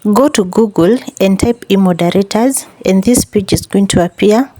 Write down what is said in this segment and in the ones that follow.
Go to Google and type Emoderators, and this page is going to appear.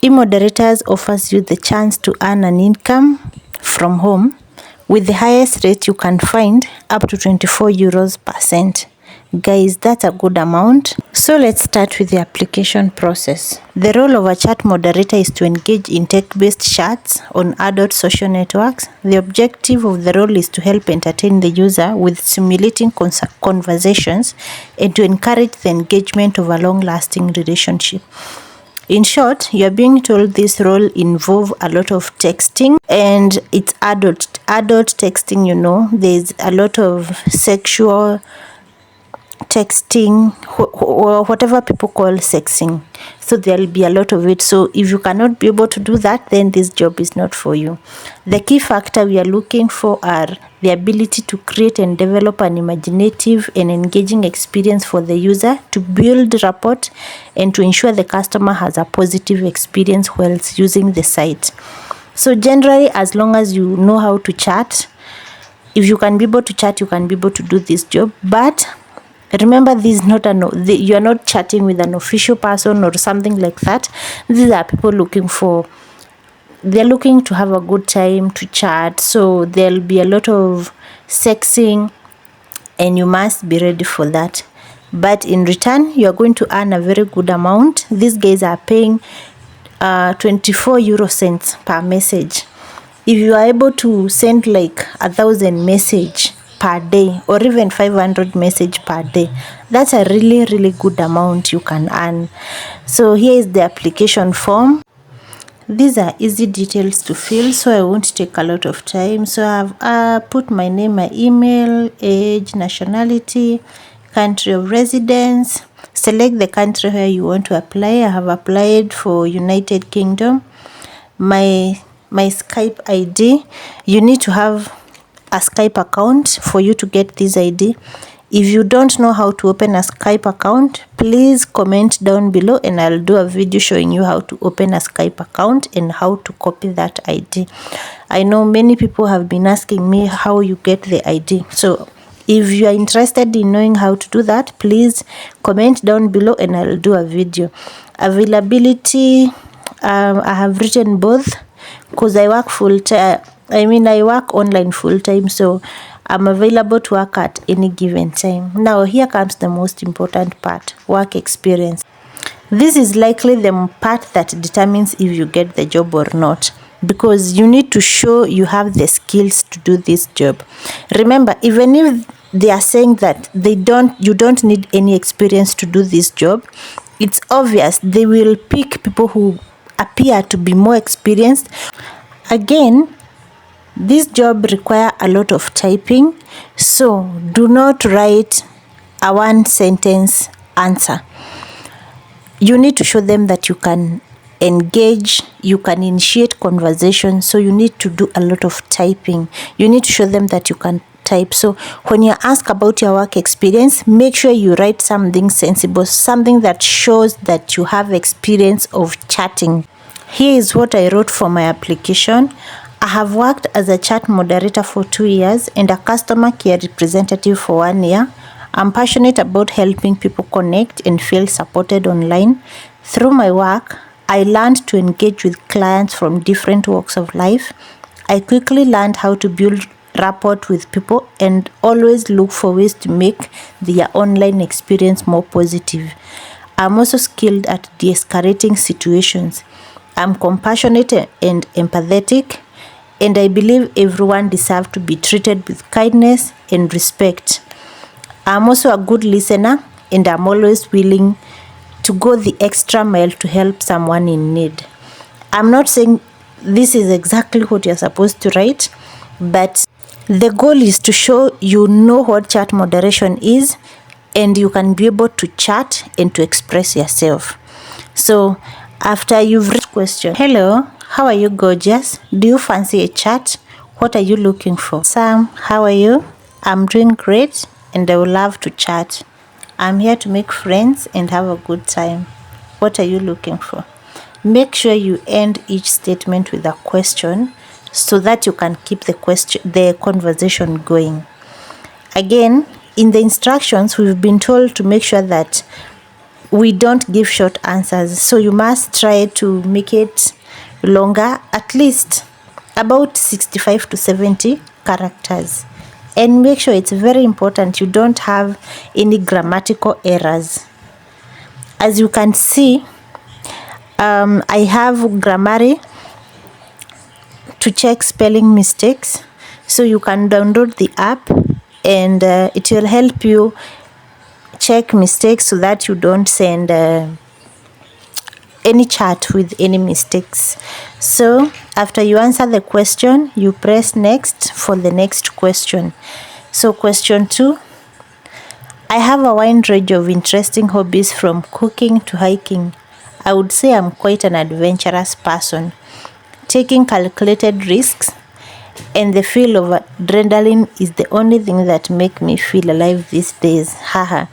Emoderators offers you the chance to earn an income from home with the highest rate you can find, up to 24 euros per cent. Guys, that's a good amount. So let's start with the application process. The role of a chat moderator is to engage in tech-based chats on adult social networks. The objective of the role is to help entertain the user with stimulating conversations and to encourage the engagement of a long-lasting relationship. In short, you are being told this role involves a lot of texting, and it's adult texting, you know. There's a lot of sexual texting, or whatever people call sexing. So there'll be a lot of it. So if you cannot be able to do that, then this job is not for you. The key factor we are looking for are the ability to create and develop an imaginative and engaging experience for the user, to build rapport, and to ensure the customer has a positive experience whilst using the site. So generally, as long as you know how to chat, if you can be able to chat, you can be able to do this job. But remember, this is not you are not chatting with an official person or something like that. These are people they're looking to have a good time to chat. So there'll be a lot of sexing, and you must be ready for that. But in return, you are going to earn a very good amount. These guys are paying 24 euro cents per message. If you are able to send like 1,000 message per day, or even 500 message per day, that's a really good amount you can earn. So here is the application form. These are easy details to fill, so I won't take a lot of time. So I've put my name, my email, age, nationality, country of residence. Select the country where you want to apply. I have applied for United Kingdom. My Skype ID, you need to have a Skype account for you to get this ID. If you don't know how to open a Skype account, please comment down below and I'll do a video showing you how to open a Skype account and how to copy that ID. I know many people have been asking me how you get the ID. So if you are interested in knowing how to do that, please comment down below and I'll do a video. Availability, I have written both because I work full-time. I work online full-time, so I'm available to work at any given time. Now, here comes the most important part, work experience. This is likely the part that determines if you get the job or not, because you need to show you have the skills to do this job. Remember, even if they are saying that you don't need any experience to do this job, it's obvious they will pick people who appear to be more experienced. Again, this job requires a lot of typing, so do not write a one-sentence answer. You need to show them that you can engage, you can initiate conversation, so you need to do a lot of typing. You need to show them that you can type. So when you ask about your work experience, make sure you write something sensible, something that shows that you have experience of chatting. Here is what I wrote for my application. I have worked as a chat moderator for 2 years and a customer care representative for 1 year. I'm passionate about helping people connect and feel supported online. Through my work, I learned to engage with clients from different walks of life. I quickly learned how to build rapport with people and always look for ways to make their online experience more positive. I'm also skilled at de-escalating situations. I'm compassionate and empathetic, and I believe everyone deserves to be treated with kindness and respect. I'm also a good listener, and I'm always willing to go the extra mile to help someone in need. I'm not saying this is exactly what you're supposed to write, but the goal is to show you know what chat moderation is, and you can be able to chat and to express yourself. So after you've written question, hello, how are you, gorgeous? Do you fancy a chat? What are you looking for? Sam, how are you? I'm doing great and I would love to chat. I'm here to make friends and have a good time. What are you looking for? Make sure you end each statement with a question so that you can keep the conversation going. Again, in the instructions, we've been told to make sure that we don't give short answers. So you must try to make it longer, at least about 65 to 70 characters. And make sure, it's very important, you don't have any grammatical errors. As you can see, I have Grammarly to check spelling mistakes. So you can download the app and it will help you check mistakes so that you don't send any chat with any mistakes. So after you answer the question, you press next for the next question. So question 2, I have a wide range of interesting hobbies from cooking to hiking. I would say I'm quite an adventurous person, taking calculated risks, and the feel of adrenaline is the only thing that make me feel alive these days. Haha.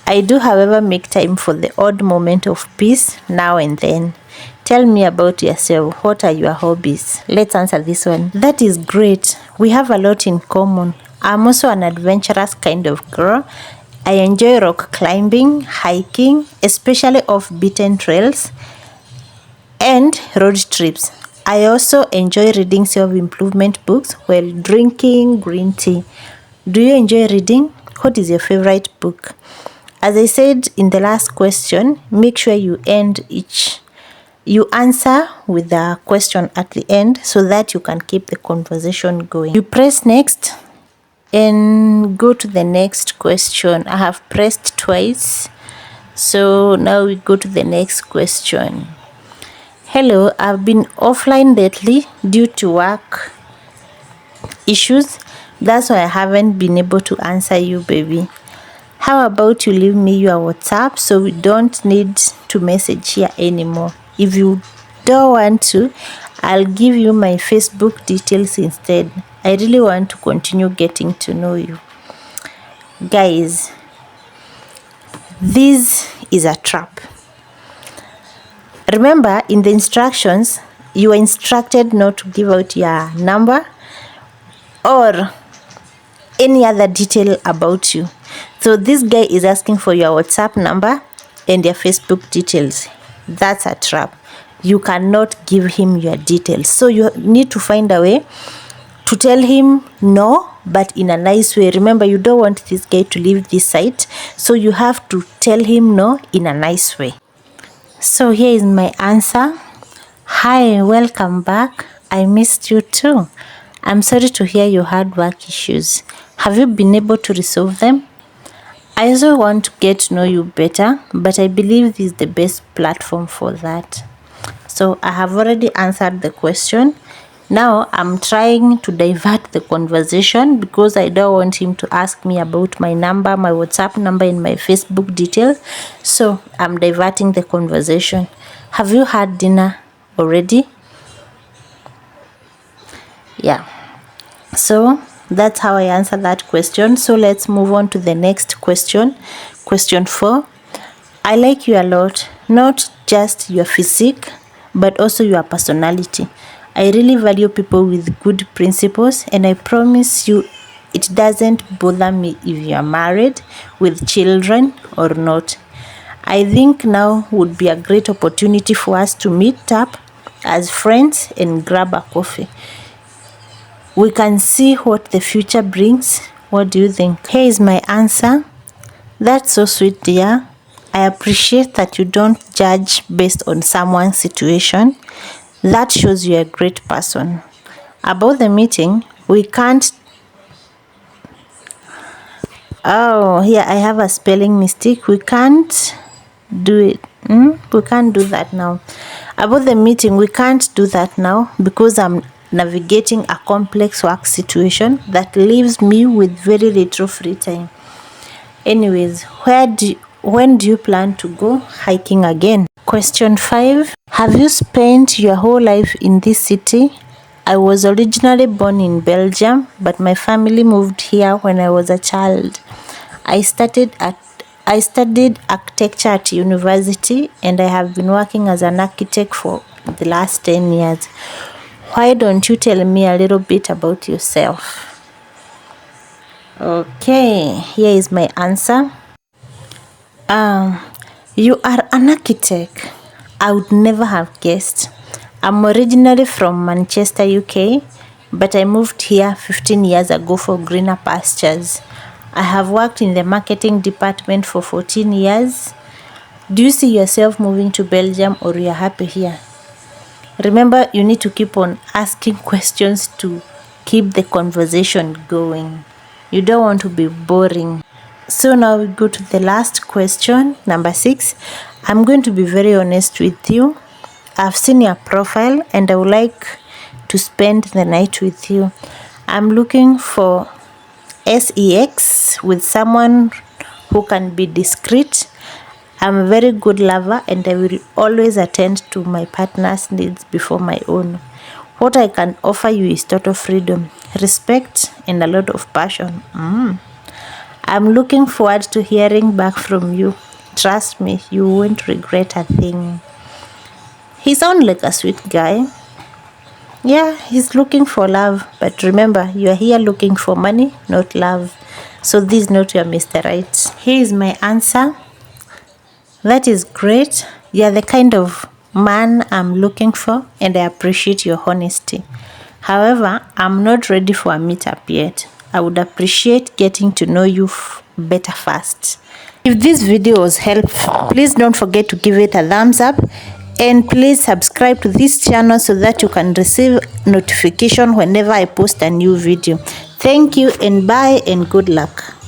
I do, however, make time for the odd moment of peace now and then. Tell me about yourself. What are your hobbies? Let's answer this one. That is great. We have a lot in common. I'm also an adventurous kind of girl. I enjoy rock climbing, hiking, especially off-beaten trails, and road trips. I also enjoy reading self-improvement books while drinking green tea. Do you enjoy reading? What is your favorite book? As I said in the last question, make sure you answer with a question at the end so that you can keep the conversation going. You press next and go to the next question. I have pressed twice. So now we go to the next question. Hello, I've been offline lately due to work issues. That's why I haven't been able to answer you, baby. How about you leave me your WhatsApp so we don't need to message here anymore? If you don't want to, I'll give you my Facebook details instead. I really want to continue getting to know you. Guys, this is a trap. Remember, in the instructions, you are instructed not to give out your number or any other detail about you. So this guy is asking for your WhatsApp number and your Facebook details. That's a trap. You cannot give him your details. So you need to find a way to tell him no, but in a nice way. Remember, you don't want this guy to leave this site, so you have to tell him no in a nice way. So here is my answer. Hi, welcome back. I missed you too. I'm sorry to hear you had work issues. Have you been able to resolve them? I also want to get to know you better, but I believe this is the best platform for that. So I have already answered the question. Now I'm trying to divert the conversation because I don't want him to ask me about my number, my WhatsApp number, and my Facebook details. So I'm diverting the conversation. Have you had dinner already? Yeah. So that's how I answer that question. So let's move on to the next question. Question 4. I like you a lot, not just your physique, but also your personality. I really value people with good principles, and I promise you it doesn't bother me if you are married, with children, or not. I think now would be a great opportunity for us to meet up as friends and grab a coffee. We can see what the future brings. What do you think? Here is my answer. That's so sweet, dear. I appreciate that you don't judge based on someone's situation. That shows you're a great person. About the meeting, we can't... Oh, here I have a spelling mistake. We can't do it. We can't do that now. About the meeting, we can't do that now because I'm navigating a complex work situation that leaves me with very little free time. Anyways, when do you plan to go hiking again? Question 5. Have you spent your whole life in this city? I was originally born in Belgium, but my family moved here when I was a child. I studied architecture at university, and I have been working as an architect for the last 10 years. Why don't you tell me a little bit about yourself? Okay, here is my answer. You are an architect. I would never have guessed. I'm originally from Manchester, UK, but I moved here 15 years ago for greener pastures. I have worked in the marketing department for 14 years. Do you see yourself moving to Belgium, or you are happy here? Remember, you need to keep on asking questions to keep the conversation going. You don't want to be boring. So now we go to the last question, number 6. I'm going to be very honest with you. I've seen your profile and I would like to spend the night with you. I'm looking for sex with someone who can be discreet. I'm a very good lover and I will always attend to my partner's needs before my own. What I can offer you is total freedom, respect, and a lot of passion. I'm looking forward to hearing back from you. Trust me, you won't regret a thing. He sounds like a sweet guy. Yeah, he's looking for love. But remember, you are here looking for money, not love. So this is not your Mr. Right. Here is my answer. That is great. You're the kind of man I'm looking for, and I appreciate your honesty. However, I'm not ready for a meetup yet. I would appreciate getting to know you better first. If this video was helpful, please don't forget to give it a thumbs up, and please subscribe to this channel so that you can receive notification whenever I post a new video. Thank you and bye and good luck.